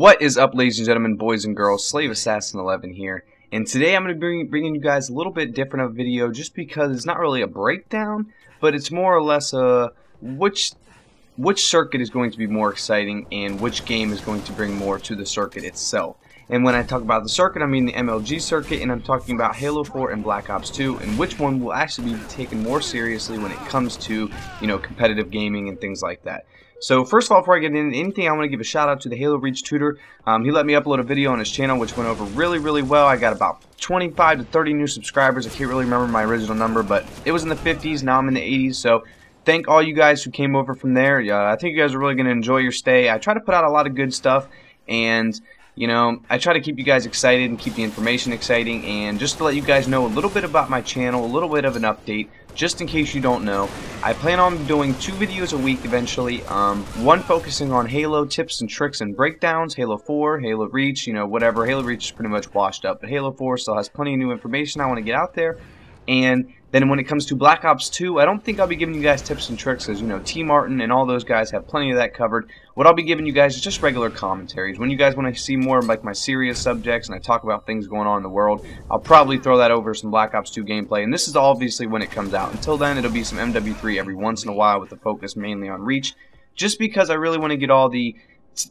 What is up, ladies and gentlemen, boys and girls? Slave Assassin 11 here, and today I'm going to be bringing you guys a little bit different of a video, just because it's not really a breakdown, but it's more or less a which circuit is going to be more exciting and which game is going to bring more to the circuit itself. And when I talk about the circuit, I mean the MLG circuit, and I'm talking about Halo 4 and Black Ops 2, and which one will actually be taken more seriously when it comes to, competitive gaming and things like that. So first of all, before I get into anything, I want to give a shout out to the Halo Reach tutor. He let me upload a video on his channel which went over really well. I got about 25 to 30 new subscribers. I can't really remember my original number, but it was in the 50s. Now I'm in the 80s. So thank all you guys who came over from there. I think you guys are really going to enjoy your stay. I try to put out a lot of good stuff, and I try to keep you guys excited and keep the information exciting, and just to let you guys know a little bit about my channel, a little bit of an update, just in case you don't know. I plan on doing 2 videos a week eventually, one focusing on Halo tips and tricks and breakdowns, Halo 4, Halo Reach, whatever. Halo Reach is pretty much washed up, but Halo 4 still has plenty of new information I want to get out there. And then when it comes to Black Ops 2, I don't think I'll be giving you guys tips and tricks, as T. Martin and all those guys have plenty of that covered. What I'll be giving you guys is just regular commentaries. When you guys want to see more of like my serious subjects and I talk about things going on in the world, I'll probably throw that over some Black Ops 2 gameplay, and this is obviously when it comes out. Until then, it'll be some MW3 every once in a while with the focus mainly on Reach, just because I really want to get all the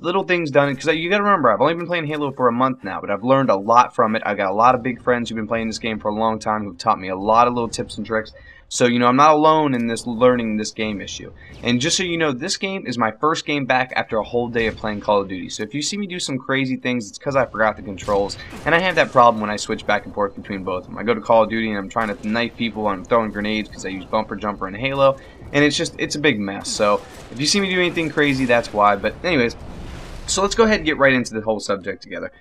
little things done, because you gotta remember, I've only been playing Halo for a month now, but I've learned a lot from it. I've got a lot of big friends who've been playing this game for a long time who've taught me a lot of little tips and tricks. So, I'm not alone in this learning this game issue. And just so you know, this game is my first game back after a whole day of playing Call of Duty. So if you see me do some crazy things, it's because I forgot the controls. And I have that problem when I switch back and forth between both of them. I go to Call of Duty and I'm trying to knife people and I'm throwing grenades because I use bumper jumper in Halo. And it's a big mess. So if you see me do anything crazy, that's why. But anyways, so let's go ahead and get right into the whole subject together.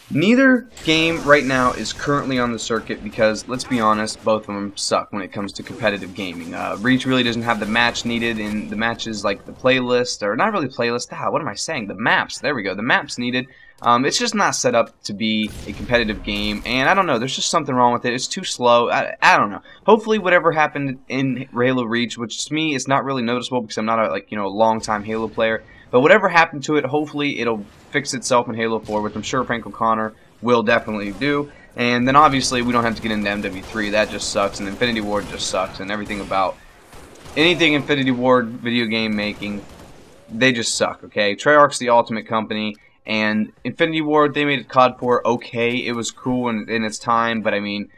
Neither game right now is currently on the circuit because, let's be honest, both of them suck when it comes to competitive gaming. Reach really doesn't have the match needed, and the matches like the playlist, or not really playlist, what am I saying? The maps, there we go, the maps needed. It's just not set up to be a competitive game, and I don't know, there's just something wrong with it. It's too slow. I don't know. Hopefully whatever happened in Halo Reach, which to me is not really noticeable because I'm not a long-time Halo player, but whatever happened to it, hopefully it'll fix itself in Halo 4, which I'm sure Frank O'Connor will definitely do. And then obviously we don't have to get into MW3, that just sucks, and Infinity Ward just sucks, and everything about anything Infinity Ward video game making, they just suck, okay? Treyarch's the ultimate company, and Infinity Ward, they made COD 4 okay, it was cool in its time, but I mean,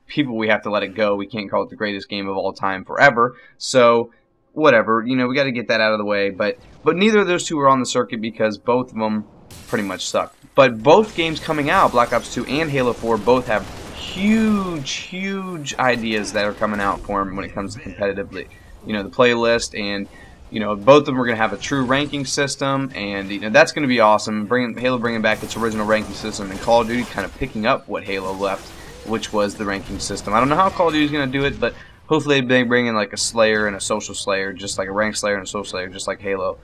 people, we have to let it go. We can't call it the greatest game of all time forever, so whatever, we got to get that out of the way, but neither of those two are on the circuit because both of them pretty much suck. But both games coming out, Black Ops 2 and Halo 4, both have huge ideas that are coming out for them when it comes to competitively. The playlist, and both of them are going to have a true ranking system, and that's going to be awesome. Halo bringing back its original ranking system, and Call of Duty kind of picking up what Halo left, which was the ranking system. I don't know how Call of Duty is going to do it, but hopefully they bring in like a Slayer and a Social Slayer, just like a Rank Slayer and a Social Slayer, just like Halo,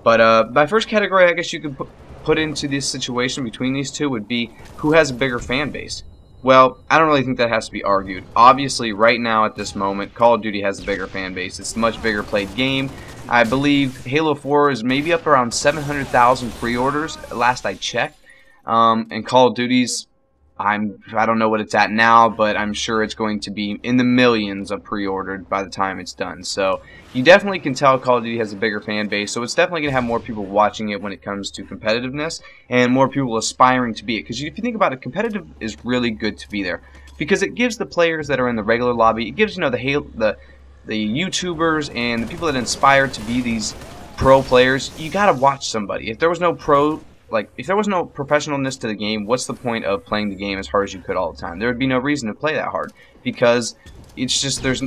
But my first category, I guess you could put into this situation between these two would be who has a bigger fan base. Well, I don't really think that has to be argued. Obviously, right now at this moment, Call of Duty has a bigger fan base. It's a much bigger played game. I believe Halo 4 is maybe up around 700,000 pre-orders last I checked, and Call of Duty's, I don't know what it's at now, but I'm sure it's going to be in the millions of pre-ordered by the time it's done. So you definitely can tell Call of Duty has a bigger fan base, so it's definitely going to have more people watching it when it comes to competitiveness, and more people aspiring to be it. Because if you think about it, competitive is really good to be there, because it gives the players that are in the regular lobby, it gives the YouTubers and the people that inspire to be these pro players, you got to watch somebody. If there was no professionalness to the game, what's the point of playing the game as hard as you could all the time? There would be no reason to play that hard, because it's just there's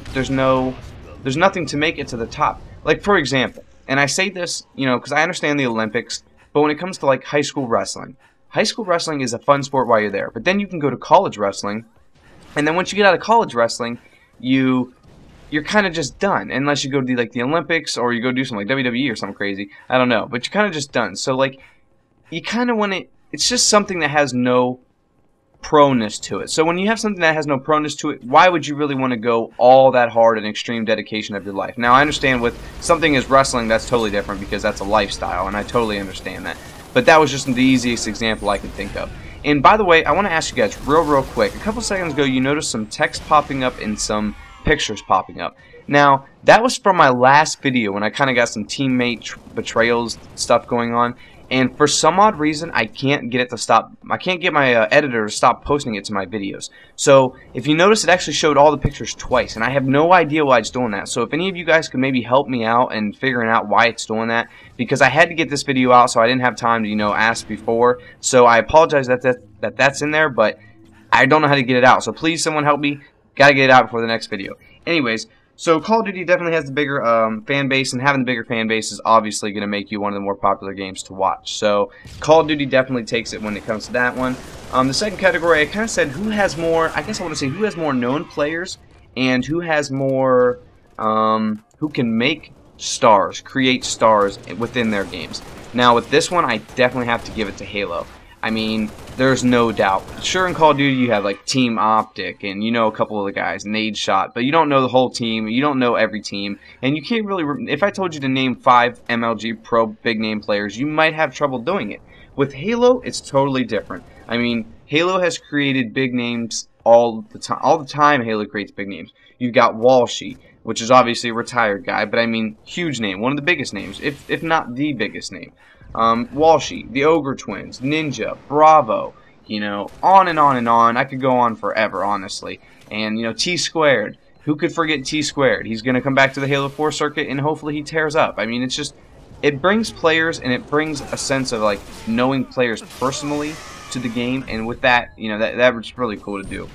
nothing to make it to the top. Like, for example, and I say this, because I understand the Olympics, but when it comes to like high school wrestling is a fun sport while you're there. But then you can go to college wrestling, and then once you get out of college wrestling, you're kind of just done, unless you go to like the Olympics or you go do something like WWE or something crazy. I don't know, but you're kind of just done. So like, you kind of want to, it's just something that has no proness to it. So when you have something that has no proness to it, why would you really want to go all that hard and extreme dedication of your life? Now, I understand with something as wrestling, that's totally different because that's a lifestyle, and I totally understand that. But that was just the easiest example I could think of. And by the way, I want to ask you guys real quick. A couple seconds ago, you noticed some text popping up and some pictures popping up. Now, that was from my last video when I kind of got some teammate betrayals stuff going on. And for some odd reason, I can't get it to stop. I can't get my editor to stop posting it to my videos. So if you notice, it actually showed all the pictures twice, and I have no idea why it's doing that. So if any of you guys could maybe help me out in figuring out why it's doing that, because I had to get this video out, so I didn't have time to, you know, ask before. So I apologize that's in there, but I don't know how to get it out. So please, someone help me. Gotta get it out before the next video. Anyways. So Call of Duty definitely has the bigger fan base, and having the bigger fan base is obviously going to make you one of the more popular games to watch. So Call of Duty definitely takes it when it comes to that one. The second category, I kind of said who has more, I guess I want to say who has more known players and who has more, who can make stars, create stars within their games. Now with this one, I definitely have to give it to Halo. I mean, there's no doubt. Sure, in Call of Duty you have like Team Optic and you know a couple of the guys, Nade Shot, but you don't know the whole team, you don't know every team, and you can't really, if I told you to name 5 MLG Pro big name players, you might have trouble doing it. With Halo, it's totally different. I mean, Halo has created big names all the time. All the time Halo creates big names. You've got Walshy, which is obviously a retired guy, but I mean, huge name, one of the biggest names, if not the biggest name. Walshy, the Ogre Twins, Ninja, Bravo, you know, on and on and on. I could go on forever, honestly. And, you know, T Squared. Who could forget T Squared? He's going to come back to the Halo 4 circuit, and hopefully he tears up. I mean, it's just, it brings players, and it brings a sense of, like, knowing players personally to the game, and with that, you know, that was really cool to do.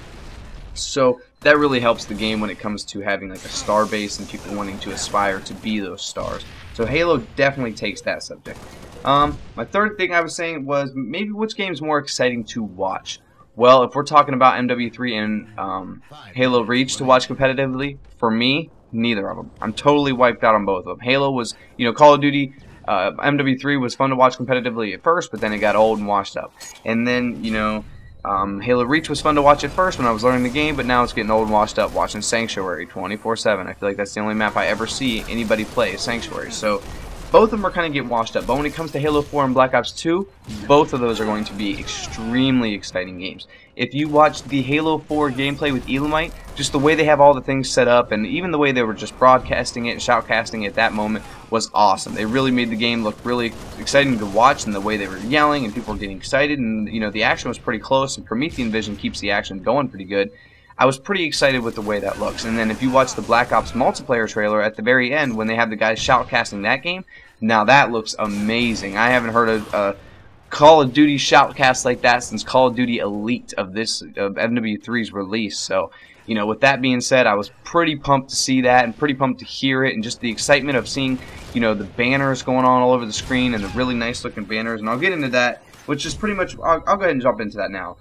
So that really helps the game when it comes to having like a star base and people wanting to aspire to be those stars. So Halo definitely takes that subject. My third thing I was saying was maybe which game is more exciting to watch. Well, if we're talking about MW3 and Halo Reach to watch competitively, for me, neither of them. I'm totally wiped out on both of them. Halo was, you know, Call of Duty, MW3 was fun to watch competitively at first, but then it got old and washed up. And then, you know, Halo Reach was fun to watch at first when I was learning the game, but now it's getting old and washed up watching Sanctuary 24/7. I feel like that's the only map I ever see anybody play is Sanctuary. So both of them are kind of getting washed up. But when it comes to Halo 4 and Black Ops 2, both of those are going to be extremely exciting games. If you watch the Halo 4 gameplay with Elamite, just the way they have all the things set up, and even the way they were just broadcasting it and shoutcasting it at that moment was awesome. They really made the game look really exciting to watch, and the way they were yelling and people were getting excited, and you know the action was pretty close, and Promethean Vision keeps the action going pretty good. I was pretty excited with the way that looks. And then if you watch the Black Ops multiplayer trailer at the very end when they have the guys shoutcasting that game, now that looks amazing. I haven't heard a Call of Duty shoutcast like that since Call of Duty Elite of MW3's release. So, you know, with that being said, I was pretty pumped to see that and pretty pumped to hear it, and just the excitement of seeing, you know, the banners going on all over the screen and the really nice looking banners. And I'll get into that, which is pretty much, I'll go ahead and jump into that now.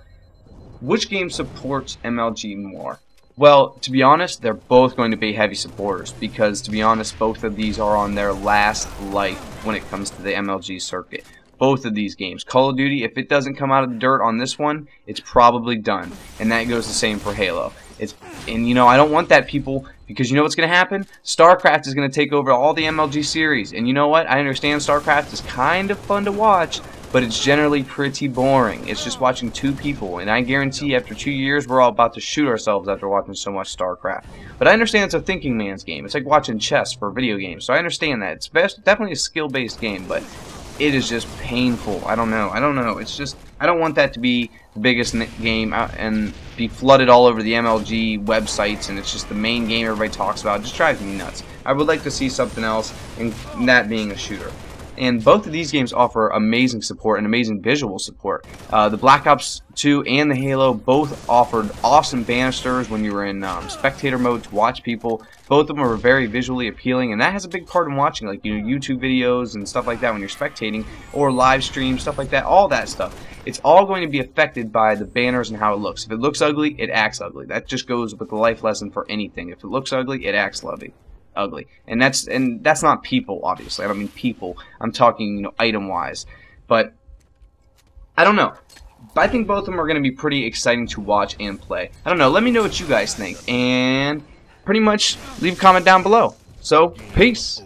Which game supports MLG more? Well, to be honest, they're both going to be heavy supporters because, to be honest, both of these are on their last life when it comes to the MLG circuit. Both of these games. Call of Duty, if it doesn't come out of the dirt on this one, it's probably done. And that goes the same for Halo. And, you know, I don't want that, people, because you know what's going to happen? StarCraft is going to take over all the MLG series. And you know what? I understand StarCraft is kind of fun to watch, but it's generally pretty boring. It's just watching two people, and I guarantee after 2 years we're all about to shoot ourselves after watching so much StarCraft. But I understand it's a thinking man's game. It's like watching chess for video games, so I understand that. It's definitely a skill-based game, but it is just painful. I don't know. It's just, I don't want that to be the biggest game and be flooded all over the MLG websites, and it's just the main game everybody talks about. It just drives me nuts. I would like to see something else, and that being a shooter. And both of these games offer amazing support and amazing visual support. The Black Ops 2 and the Halo both offered awesome banisters when you were in spectator mode to watch people. Both of them are very visually appealing, and that has a big part in watching, like, you know, YouTube videos and stuff like that when you're spectating, or live stream, stuff like that, all that stuff. It's all going to be affected by the banners and how it looks. If it looks ugly, it acts ugly. That just goes with the life lesson for anything. If it looks ugly, it acts ugly. And that's not people, obviously. I don't mean people. I'm talking, you know, item wise. But I don't know. I think both of them are going to be pretty exciting to watch and play. I don't know, let me know what you guys think, and pretty much leave a comment down below. So, peace!